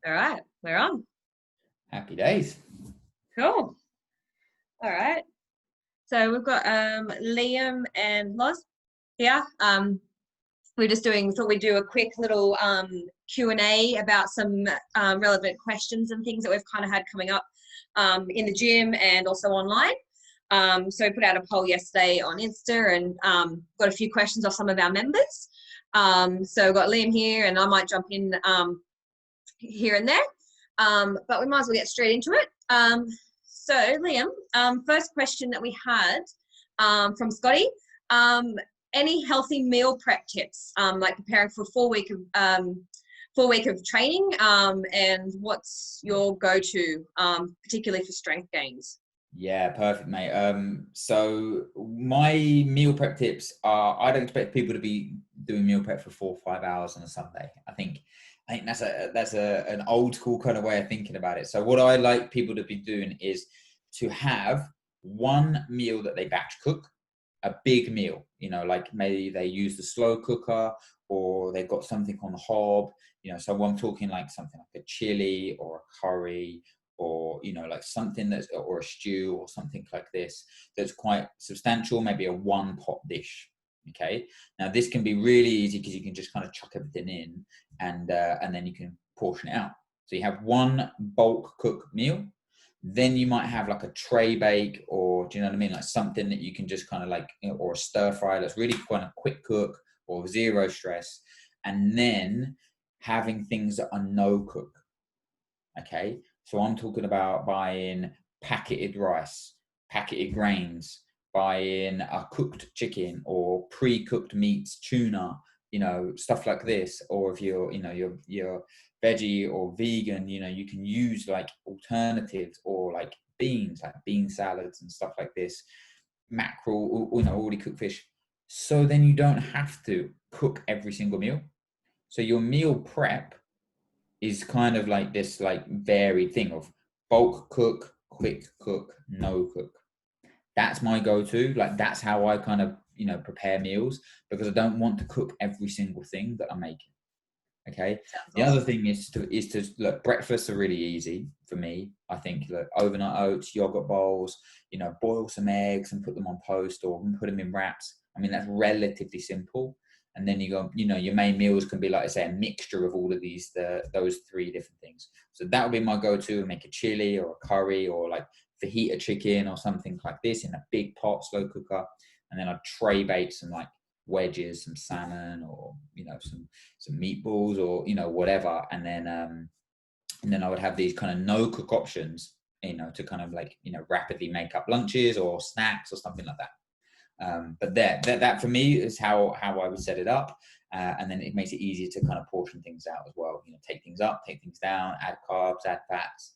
All right, we're on. Happy days. Cool. All right. So we've got Liam and Loz here. We're just thought we'd do a quick little Q&A about some relevant questions and things that we've kind of had coming up in the gym and also online. So we put out a poll yesterday on Insta and got a few questions off some of our members. So we've got Liam here, and I might jump in here and there. But we might as well get straight into it. So Liam, first question that we had from Scotty, any healthy meal prep tips, like preparing for 4 week of training, and what's your go-to, particularly for strength gains? Yeah, perfect, mate. So my meal prep tips are, I don't expect people to be doing meal prep for 4 or 5 hours on a Sunday. I think that's an old school kind of way of thinking about it. So what I like people to be doing is to have one meal that they batch cook, a big meal, like maybe they use the slow cooker or they've got something on the hob, so I'm talking like something like a chili or a curry, or like something or a stew or something like this that's quite substantial, maybe a 1-pot dish. Okay, now this can be really easy because you can just kind of chuck everything in and then you can portion it out. So you have one bulk cook meal, then you might have like a tray bake, or do you know what I mean, like something that you can just kind of like, or a stir fry that's really kind of quick cook or zero stress, and then having things that are no cook. Okay, so I'm talking about buying packeted rice, packeted grains, buying a cooked chicken or pre-cooked meats, tuna, stuff like this. Or if you're veggie or vegan, you can use like alternatives, or like beans, like bean salads and stuff like this, mackerel, already cooked fish. So then you don't have to cook every single meal. So your meal prep is kind of like this like varied thing of bulk cook, quick cook, no cook. That's my go-to. Like that's how I kind of prepare meals, because I don't want to cook every single thing that I'm making. Okay. The other thing is to look, breakfasts are really easy for me. I think, look, overnight oats, yogurt bowls, boil some eggs and put them on toast or put them in wraps. I mean, that's relatively simple. And then you go, your main meals can be, like I say, a mixture of all of those 3 different things. So that would be my go-to. Make a chili or a curry, or like fajita chicken or something like this in a big pot, slow cooker. And then I'd tray bake some like wedges, some salmon, or some meatballs, or whatever. And then I would have these kind of no cook options, to kind of like rapidly make up lunches or snacks or something like that. But that for me is how I would set it up, and then it makes it easier to kind of portion things out as well. Take things up, take things down, add carbs, add fats.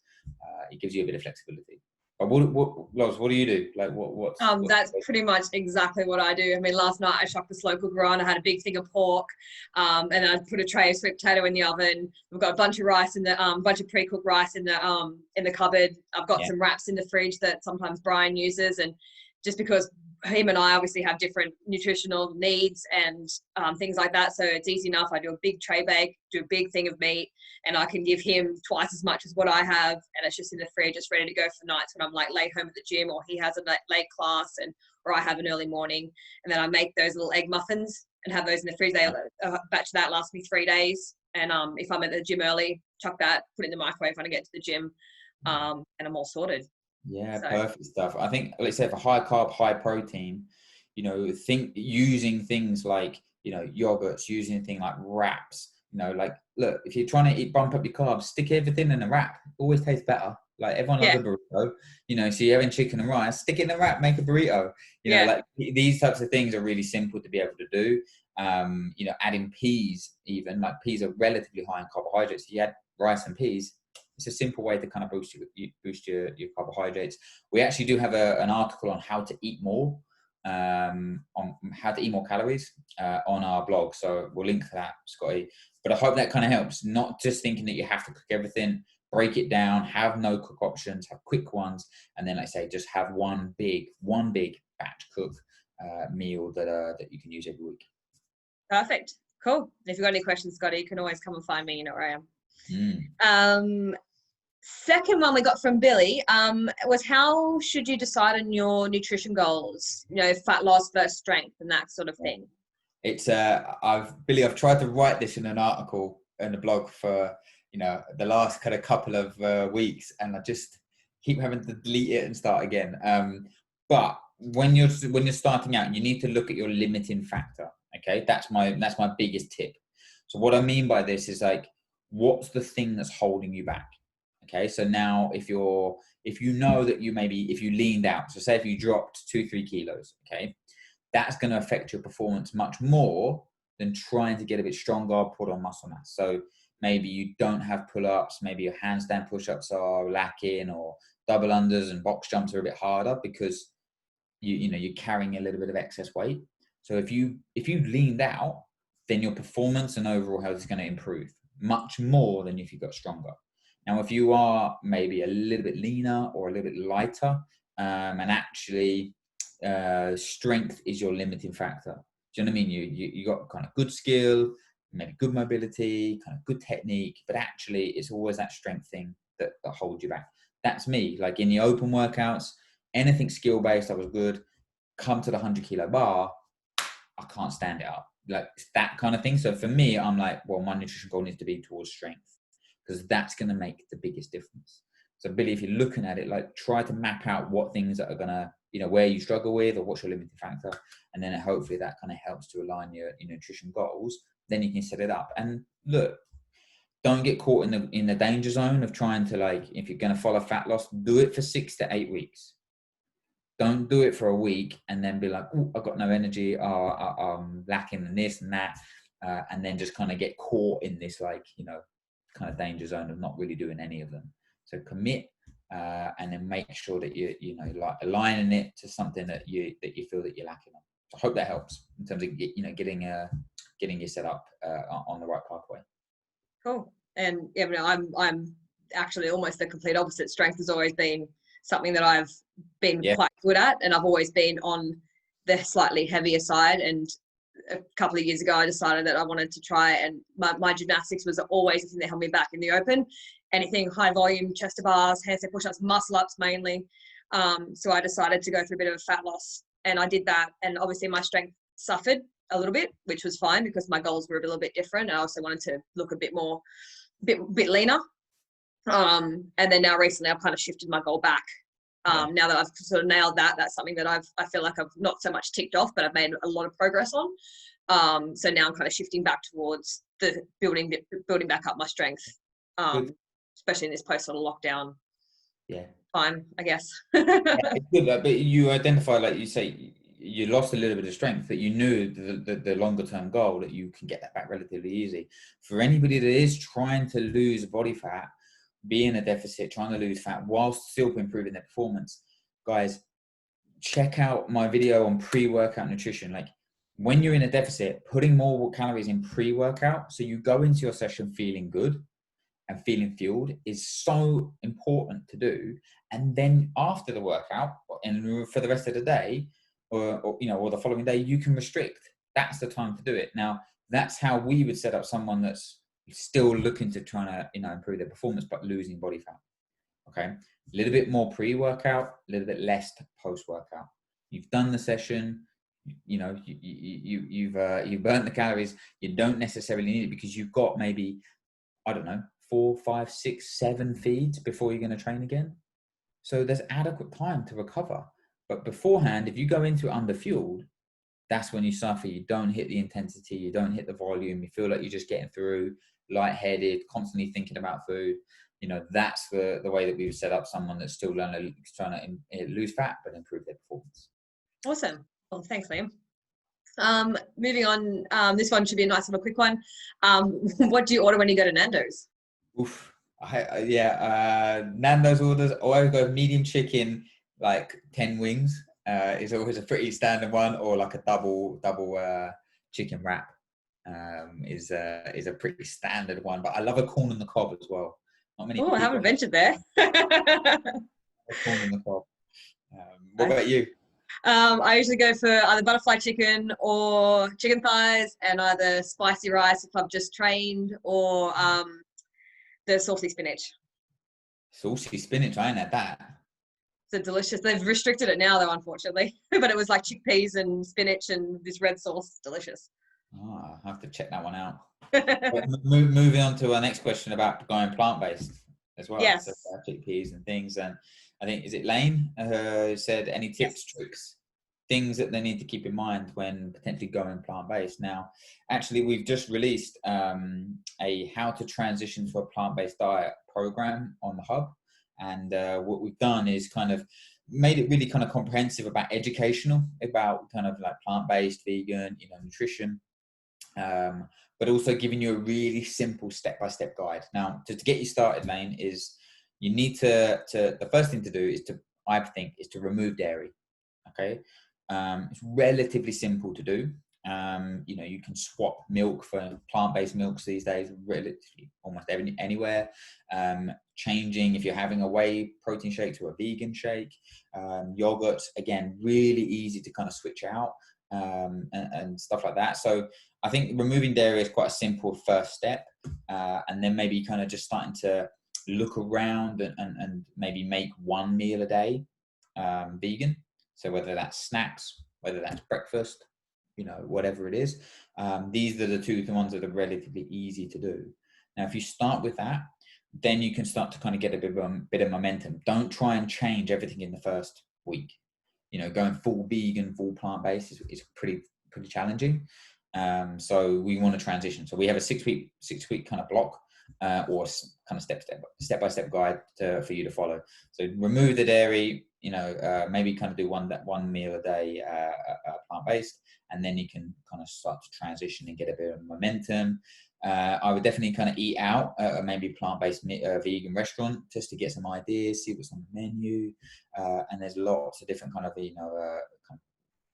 It gives you a bit of flexibility. But Loz, what do you do? Like what's that's pretty much exactly what I do. I mean, last night I chucked the slow cooker on. I had a big thing of pork, and I put a tray of sweet potato in the oven. We've got a bunch of rice in the bunch of pre-cooked rice in the cupboard. I've got some wraps in the fridge that sometimes Brian uses, and just because him and I obviously have different nutritional needs and things like that, so it's easy enough. I do a big tray bake, do a big thing of meat, and I can give him twice as much as what I have, and it's just in the fridge, it's ready to go for nights when I'm like late home at the gym, or he has a late class, or I have an early morning. And then I make those little egg muffins and have those in the fridge. A batch of that lasts me 3 days, and if I'm at the gym early, chuck that, put it in the microwave when I get to the gym, and I'm all sorted. Yeah, so perfect stuff. I think, let's say, for high carb, high protein, think using things like, yogurts, using things like wraps, like, look, if you're trying to bump up your carbs, stick everything in a wrap. It always tastes better. Like everyone loves a burrito, so you're having chicken and rice, stick it in a wrap, make a burrito. Like these types of things are really simple to be able to do. Adding peas, even, like peas are relatively high in carbohydrates. If you add rice and peas, it's a simple way to kind of boost your carbohydrates. We actually do have an article on how to eat more, on how to eat more calories on our blog. So we'll link to that, Scotty. But I hope that kind of helps. Not just thinking that you have to cook everything. Break it down. Have no cook options. Have quick ones, and then, like I say, just have one big batch cook meal that you can use every week. Perfect. Cool. If you've got any questions, Scotty, you can always come and find me. You know where I am. Second one we got from Billy was, how should you decide on your nutrition goals? You know, fat loss versus strength and that sort of thing. It's Billy, I've tried to write this in an article in the blog for, you know, the last kind of couple of weeks, and I just keep having to delete it and start again. But when you're starting out, you need to look at your limiting factor. Okay, that's my biggest tip. So what I mean by this is, like, what's the thing that's holding you back? Okay, so now if you know that if you leaned out, so say if you dropped 2-3 kilos, okay, that's going to affect your performance much more than trying to get a bit stronger, put on muscle mass. So maybe you don't have pull-ups, maybe your handstand push-ups are lacking, or double unders and box jumps are a bit harder because you're carrying a little bit of excess weight. So if you leaned out, then your performance and overall health is going to improve much more than if you got stronger. Now, if you are maybe a little bit leaner or a little bit lighter, and actually strength is your limiting factor. Do you know what I mean? You got kind of good skill, maybe good mobility, kind of good technique, but actually it's always that strength thing that holds you back. That's me. Like in the open workouts, anything skill based, I was good. Come to the 100 kilo bar, I can't stand it up. Like it's that kind of thing. So for me, I'm like, well, my nutrition goal needs to be towards strength, because that's going to make the biggest difference. So Billy, if you're looking at it, like, try to map out what things that are going to, where you struggle with, or what's your limiting factor. And then hopefully that kind of helps to align your nutrition goals. Then you can set it up. And look, don't get caught in the danger zone of trying to, like, if you're going to follow fat loss, do it for 6 to 8 weeks. Don't do it for a week and then be like, oh, I've got no energy, or I'm lacking in this and that. And then just kind of get caught in this, like, kind of danger zone of not really doing any of them. So commit, and then make sure that like aligning it to something that you feel that you're lacking on. So I hope that helps in terms of getting you set up on the right pathway. Cool. And I'm actually almost the complete opposite. Strength has always been something that I've been quite good at, and I've always been on the slightly heavier side. And a couple of years ago, I decided that I wanted to try, and my gymnastics was always the thing that held me back in the open. Anything high volume, chest to bars, handstand push-ups, muscle ups mainly. So I decided to go through a bit of a fat loss, and I did that. And obviously my strength suffered a little bit, which was fine because my goals were a little bit different. I also wanted to look a bit leaner. And then now recently I've kind of shifted my goal back. Now that I've sort of nailed that, that's something that I feel like I've not so much ticked off, but I've made a lot of progress on. So now I'm kind of shifting back towards the building back up my strength, especially in this post sort of lockdown. Time, I guess. It's good, but you identify, like you say, you lost a little bit of strength, that you knew the longer term goal that you can get that back relatively easy. For anybody that is trying to lose body fat, be in a deficit, trying to lose fat whilst still improving their performance, guys, check out my video on pre-workout nutrition. Like, when you're in a deficit, putting more calories in pre-workout, so you go into your session feeling good and feeling fueled, is so important to do. And then after the workout and for the rest of the day, or the following day, you can restrict. That's the time to do it. Now, that's how we would set up someone that's still looking to try to improve their performance but losing body fat. Okay, a little bit more pre-workout, a little bit less post-workout. You've done the session, you've burnt the calories. You don't necessarily need it because you've got maybe, I don't know, 4, 5, 6, 7 feeds before you're going to train again. So there's adequate time to recover. But beforehand, if you go into it underfueled, that's when you suffer. You don't hit the intensity, you don't hit the volume, you feel like you're just getting through, lightheaded, constantly thinking about food. That's the way that we've set up someone that's still trying to lose fat but improve their performance. Awesome. Well, thanks, Liam. Moving on, this one should be a nice little quick one. What do you order when you go to Nando's? Oof. Nando's orders, I always go medium chicken, like 10 wings. Is always a pretty standard one, or like a double chicken wrap is a pretty standard one. But I love a corn on the cob as well. Not many. Oh, I haven't ventured there. Corn on the cob. What about you? I usually go for either butterfly chicken or chicken thighs, and either spicy rice if I've just trained, or the saucy spinach. Saucy spinach, I ain't had that. So delicious. They've restricted it now though, unfortunately. But it was like chickpeas and spinach and this red sauce. Delicious. Oh, I have to check that one out. Moving on to our next question about going plant-based as well. Yes. So chickpeas and things. And I think, is it Lane who said any tips, Yes. tricks, things that they need to keep in mind when potentially going plant-based? Now, actually, we've just released a how to transition to a plant-based diet program on the hub. And what we've done is kind of made it really kind of comprehensive about educational, about kind of like plant-based, vegan, nutrition. But also giving you a really simple step-by-step guide. Now, to get you started, Lane, is you need to the first thing to do is I think, is to remove dairy. Okay, it's relatively simple to do. You can swap milk for plant-based milks these days, relatively almost anywhere. Changing if you're having a whey protein shake to a vegan shake. Yogurt, again, really easy to kind of switch out. And stuff like that. So I think removing dairy is quite a simple first step, and then maybe kind of just starting to look around and maybe make one meal a day vegan. So whether that's snacks, whether that's breakfast, whatever it is, these are the ones that are relatively easy to do. Now, if you start with that, then you can start to kind of get a bit of momentum. Don't try and change everything in the first week. Going full vegan, full plant-based is pretty challenging. So we want to transition. So we have a six week kind of block, or kind of step-by-step guide for you to follow. So remove the dairy, maybe kind of do one meal a day, plant-based, and then you can kind of start to transition and get a bit of momentum. I would definitely kind of eat out at maybe plant-based vegan restaurant just to get some ideas, see what's on the menu. And there's lots of different kind of, kind of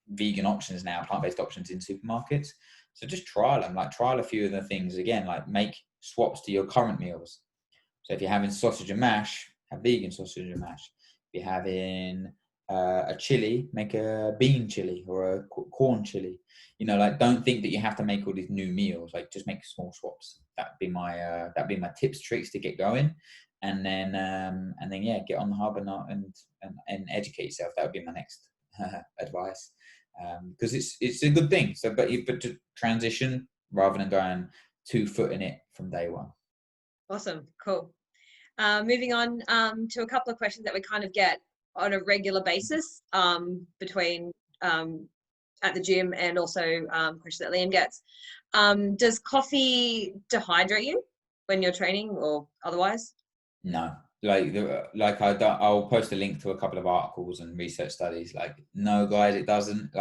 vegan options now, plant-based options in supermarkets. So just trial them, trial a few of the things again, make swaps to your current meals. So if you're having sausage and mash, have vegan sausage and mash. If you're having a chili, make a bean chili or a corn chili. Don't think that you have to make all these new meals. Just make small swaps. That'd be my tips, tricks to get going, and then yeah, get on the hub and educate yourself. That would be my next advice, because it's a good thing. So, but to transition rather than going 2 foot in it from day one. Awesome, cool. Moving on to a couple of questions that we kind of get on a regular basis between at the gym, and also questions that Liam gets. Does coffee dehydrate you when you're training or otherwise? No. I'll post a link to a couple of articles and research studies. No, guys, it doesn't.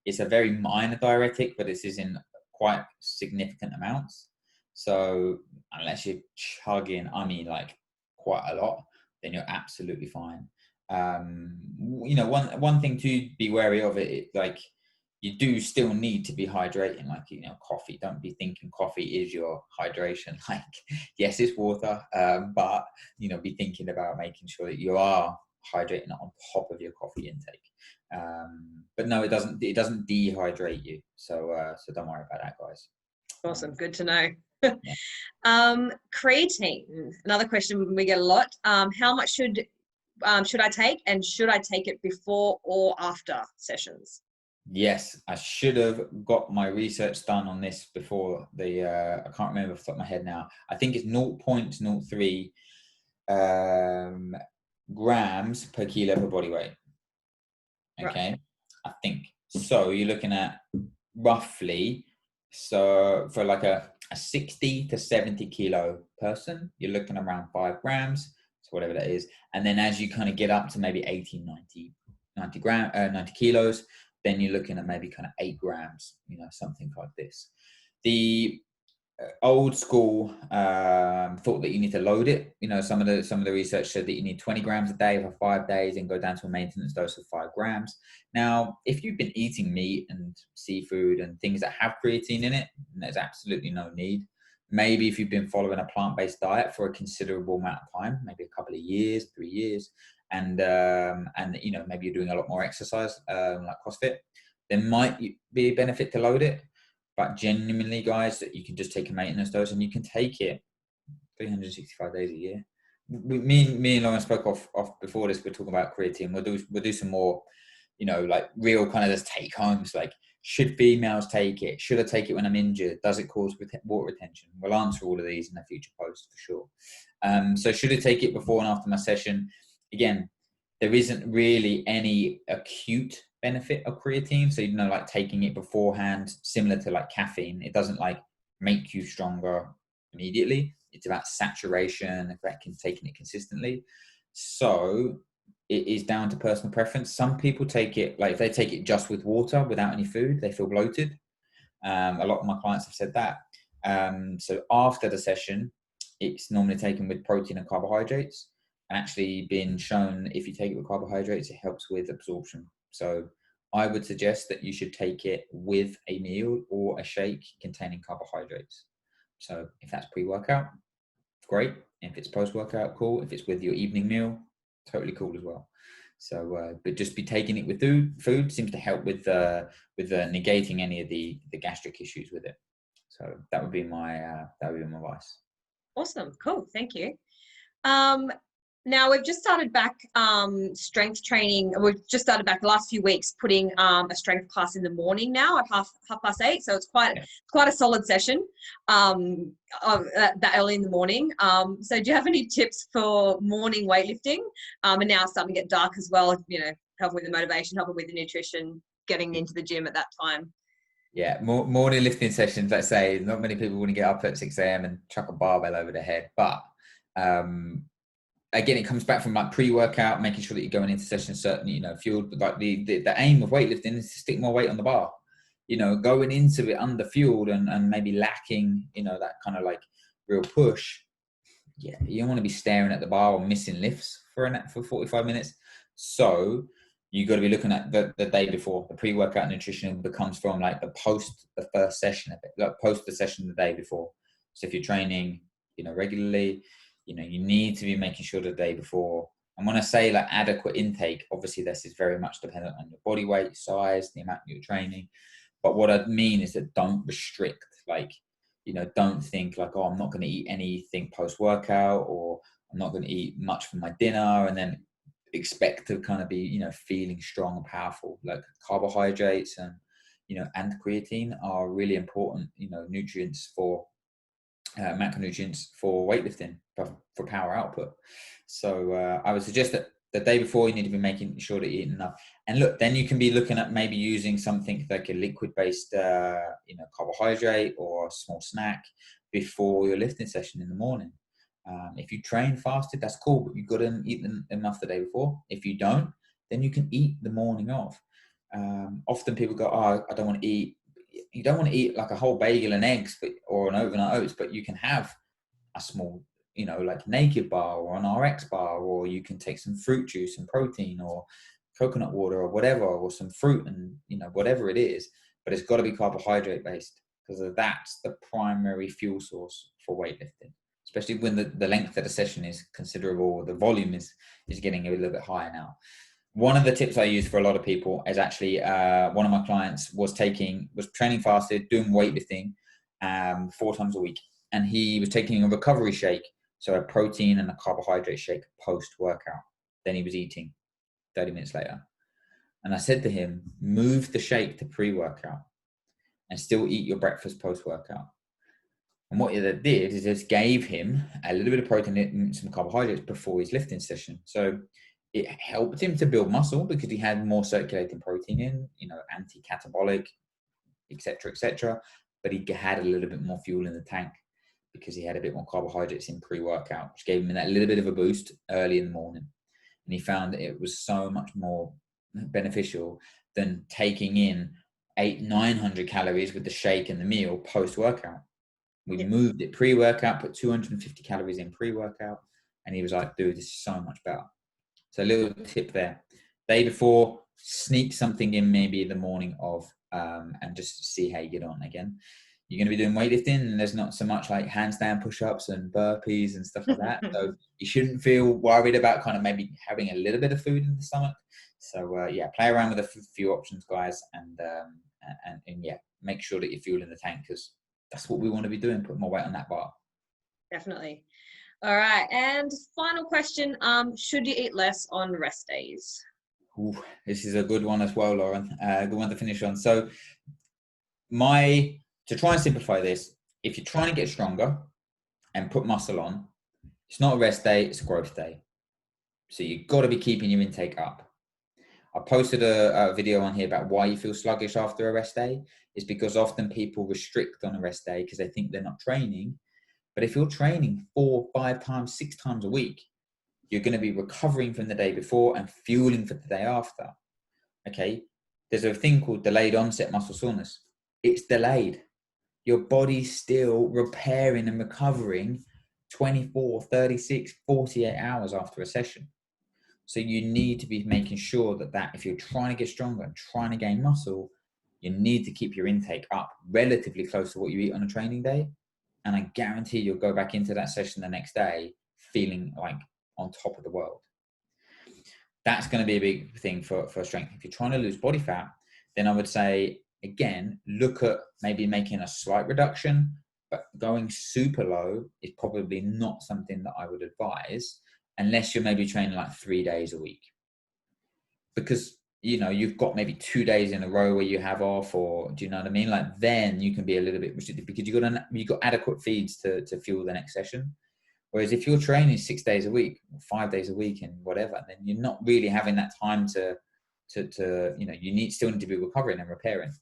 It's a very minor diuretic, but this is in quite significant amounts. So unless you're chugging, quite a lot, then you're absolutely fine. One thing to be wary of you do still need to be hydrating, coffee. Don't be thinking coffee is your hydration. Yes, it's water, but be thinking about making sure that you are hydrating on top of your coffee intake. But no, it doesn't dehydrate you. So don't worry about that, guys. Awesome, good to know. Yeah. Creatine, another question we get a lot. How much should I take, and should I take it before or after sessions? Yes, I should have got my research done on this before I can't remember off the top of my head now. I think it's 0.03 grams per kilo per body weight. Okay, right. I think so. You're looking at roughly, so for a 60 to 70 kilo person, you're looking around 5 grams. So whatever that is. And then as you kind of get up to maybe 80, 90 kilos, then you're looking at maybe kind of 8 grams, something like this. The old school thought that you need to load it. Some of the research said that you need 20 grams a day for 5 days and go down to a maintenance dose of 5 grams. Now, if you've been eating meat and seafood and things that have creatine in it, there's absolutely no need. Maybe if you've been following a plant-based diet for a considerable amount of time, maybe a couple of years, 3 years, and maybe you're doing a lot more exercise, like CrossFit, there might be a benefit to load it. But genuinely, guys, that you can just take a maintenance dose, and you can take it 365 days a year. Me and Lauren spoke off before this. We're talking about creatine. We'll do some more, like real kind of just take homes. Like, should females take it? Should I take it when I'm injured? Does it cause water retention? We'll answer all of these in a future post for sure. So should I take it before and after my session? Again, there isn't really any acute benefit of creatine. So, like taking it beforehand, similar to like caffeine, it doesn't like make you stronger immediately. It's about saturation, taking it consistently. So it is down to personal preference. Some people take it, like if they take it just with water without any food, they feel bloated. A lot of my clients have said that. So after the session, it's normally taken with protein and carbohydrates, and actually been shown if you take it with carbohydrates, it helps with absorption. So I would suggest that you should take it with a meal or a shake containing carbohydrates. So if that's pre-workout, great. If it's post-workout, cool. If it's with your evening meal, totally cool as well. So, but just be taking it with food seems to help with negating any of the gastric issues with it. So that would be my advice. Awesome, cool, thank you. Now we've just started back strength training. We've just started back the last few weeks putting a strength class in the morning now at half past 8. So it's quite a solid session that early in the morning. So do you have any tips for morning weightlifting? And now it's starting to get dark as well. Helping with the motivation, helping with the nutrition, getting into the gym at that time. Yeah, morning lifting sessions. Let's say not many people want to get up at 6 a.m. and chuck a barbell over their head, but again, it comes back from like pre-workout, making sure that you're going into sessions certainly, fueled. But like the aim of weightlifting is to stick more weight on the bar. Going into it under fueled and maybe lacking, that kind of like real push. Yeah, you don't want to be staring at the bar or missing lifts for 45 minutes. So you got to be looking at the day before. The pre-workout nutrition becomes from like the first session of it, like post the session the day before. So if you're training, regularly, you need to be making sure the day before. And when I say like adequate intake, obviously this is very much dependent on your body weight, size, the amount you're training. But what I mean is that don't restrict, like, don't think like, oh, I'm not going to eat anything post-workout, or I'm not going to eat much for my dinner, and then expect to kind of be, feeling strong and powerful. Like carbohydrates and, and creatine are really important, nutrients for macronutrients for weightlifting, for power output. So I would suggest that the day before you need to be making sure that you're eating enough. And look, then you can be looking at maybe using something like a liquid-based, carbohydrate or a small snack before your lifting session in the morning. If you train fasted, that's cool, but you've got to eat enough the day before. If you don't, then you can eat the morning of. Often people go, oh, I don't want to eat. You don't want to eat like a whole bagel and eggs, or an overnight oats, but you can have a small, like naked bar or an RX bar, or you can take some fruit juice and protein or coconut water or whatever, or some fruit and, whatever it is, but it's got to be carbohydrate based, because that's the primary fuel source for weightlifting, especially when the length of the session is considerable, the volume is getting a little bit higher now. One of the tips I use for a lot of people is actually one of my clients was training fasted, doing weightlifting 4 times a week. And he was taking a recovery shake, so a protein and a carbohydrate shake post-workout. Then he was eating 30 minutes later. And I said to him, move the shake to pre-workout and still eat your breakfast post-workout. And what it did is just gave him a little bit of protein and some carbohydrates before his lifting session. So it helped him to build muscle because he had more circulating protein in, anti-catabolic, etc. But he had a little bit more fuel in the tank because he had a bit more carbohydrates in pre-workout, which gave him that little bit of a boost early in the morning. And he found that it was so much more beneficial than taking in 800-900 calories with the shake and the meal post-workout. We moved it pre-workout, put 250 calories in pre-workout, and he was like, dude, this is so much better. So a little tip there. Day before, sneak something in maybe the morning of, and just see how you get on. Again, you're going to be doing weightlifting, and there's not so much like handstand push-ups and burpees and stuff like that. So you shouldn't feel worried about kind of maybe having a little bit of food in the stomach. So yeah, play around with a few options, guys, and yeah, make sure that you're fueling the tank, because that's what we want to be doing, put more weight on that bar. Definitely. All right, and final question, should you eat less on rest days? Ooh, this is a good one as well, Lauren. Good one to finish on. So to try and simplify this, if you're trying to get stronger and put muscle on, it's not a rest day, it's a growth day. So you've got to be keeping your intake up. I posted a video on here about why you feel sluggish after a rest day. It's because often people restrict on a rest day because they think they're not training. But if you're training 4, 5 times, 6 times a week, you're going to be recovering from the day before and fueling for the day after. Okay. There's a thing called delayed onset muscle soreness. It's delayed. Your body's still repairing and recovering 24, 36, 48 hours after a session. So you need to be making sure that if you're trying to get stronger and trying to gain muscle, you need to keep your intake up relatively close to what you eat on a training day. And I guarantee you'll go back into that session the next day feeling like on top of the world. That's going to be a big thing for strength. If you're trying to lose body fat, then I would say, again, look at maybe making a slight reduction, but going super low is probably not something that I would advise unless you're maybe training like 3 days a week. Because, you've got maybe 2 days in a row where you have off, or do you know what I mean? Like then you can be a little bit restricted because you've got adequate feeds to fuel the next session. Whereas if you're training 6 days a week, 5 days a week and whatever, then you're not really having that time to you still need to be recovering and repairing.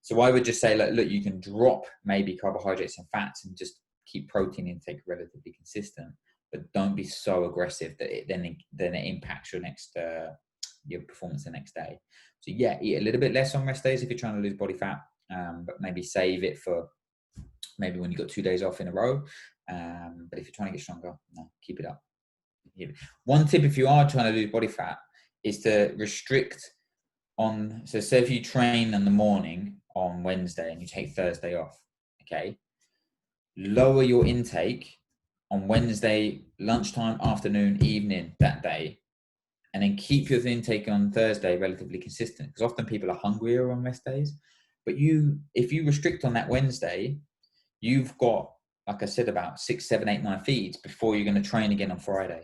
So I would just say, look, you can drop maybe carbohydrates and fats and just keep protein intake relatively consistent, but don't be so aggressive that it then it impacts your performance the next day. So yeah, eat a little bit less on rest days if you're trying to lose body fat, but maybe save it for maybe when you've got 2 days off in a row. But if you're trying to get stronger, no, keep it up. One tip if you are trying to lose body fat is to restrict on, so say if you train in the morning on Wednesday and you take Thursday off, okay, lower your intake on Wednesday, lunchtime, afternoon, evening that day, and then keep your intake on Thursday relatively consistent, because often people are hungrier on rest days. But if you restrict on that Wednesday, you've got, like I said, about 6, 7, 8, 9 feeds before you're going to train again on Friday.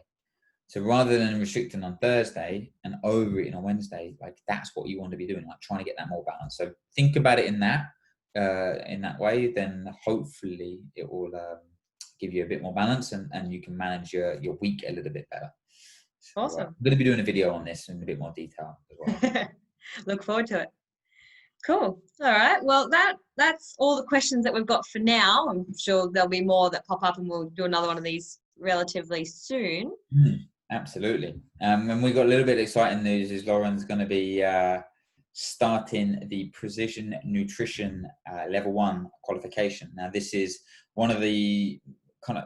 So rather than restricting on Thursday and overeating on Wednesday, like that's what you want to be doing, like trying to get that more balance. So think about it in that way, then hopefully it will give you a bit more balance and you can manage your week a little bit better. So, Awesome. I'm going to be doing a video on this in a bit more detail as well. Look forward to it. Cool. All right. Well, that's all the questions that we've got for now. I'm sure there'll be more that pop up and we'll do another one of these relatively soon. Absolutely. And we got a little bit of exciting news is Lauren's going to be starting the Precision Nutrition Level 1 qualification. Now, this is one of the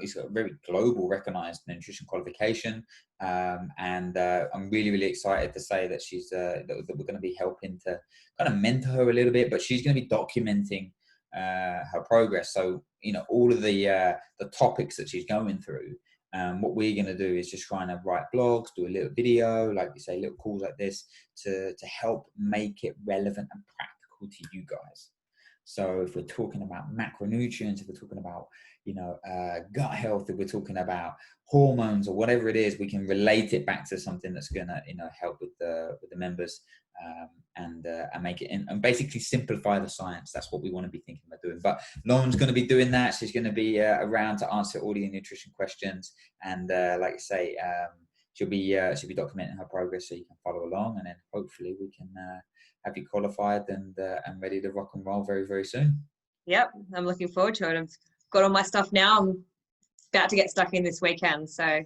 it's a very global recognized nutrition qualification. And I'm really, really excited to say that that we're going to be helping to kind of mentor her a little bit, but she's going to be documenting her progress. So, all of the topics that she's going through, what we're going to do is just trying to write blogs, do a little video, like you say, little calls like this to help make it relevant and practical to you guys. So if we're talking about macronutrients, if we're talking about, gut health, if we're talking about hormones or whatever it is, we can relate it back to something that's going to, help with the members and make it and basically simplify the science. That's what we want to be thinking about doing. But Lauren's going to be doing that. She's going to be around to answer all the nutrition questions. And like I say, she'll be documenting her progress so you can follow along. And then hopefully we can have you qualified and ready to rock and roll very, very soon. Yep, I'm looking forward to it. I've got all my stuff now. I'm about to get stuck in this weekend. So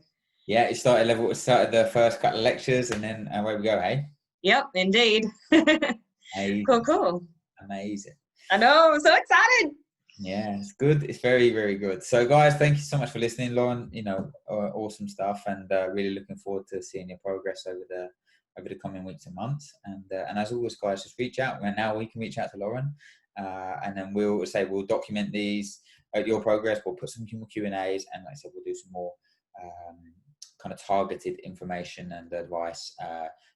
yeah, it started the first couple of lectures and then away we go, hey? Yep, indeed. Cool. Amazing. I know, I'm so excited. Yeah, it's good. It's very, very good. So guys, thank you so much for listening, Lauren. Awesome stuff, and really looking forward to seeing your progress over the coming weeks and months. And as always, guys, just reach out. And now we can reach out to Lauren, and then we'll document these your progress. We'll put some Q&As, and like I said, we'll do some more kind of targeted information and advice,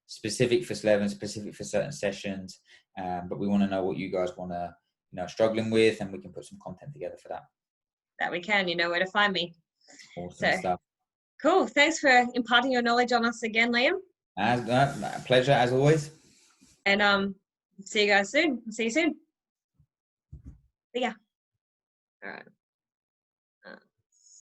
specific for Sleven, specific for certain sessions. But we want to know what you guys want to struggling with, and we can put some content together for that. That we can. You know where to find me. Awesome So stuff. cool. Thanks for imparting your knowledge on us again, Liam. Pleasure as always. And see you guys soon. See you soon. See ya. All right.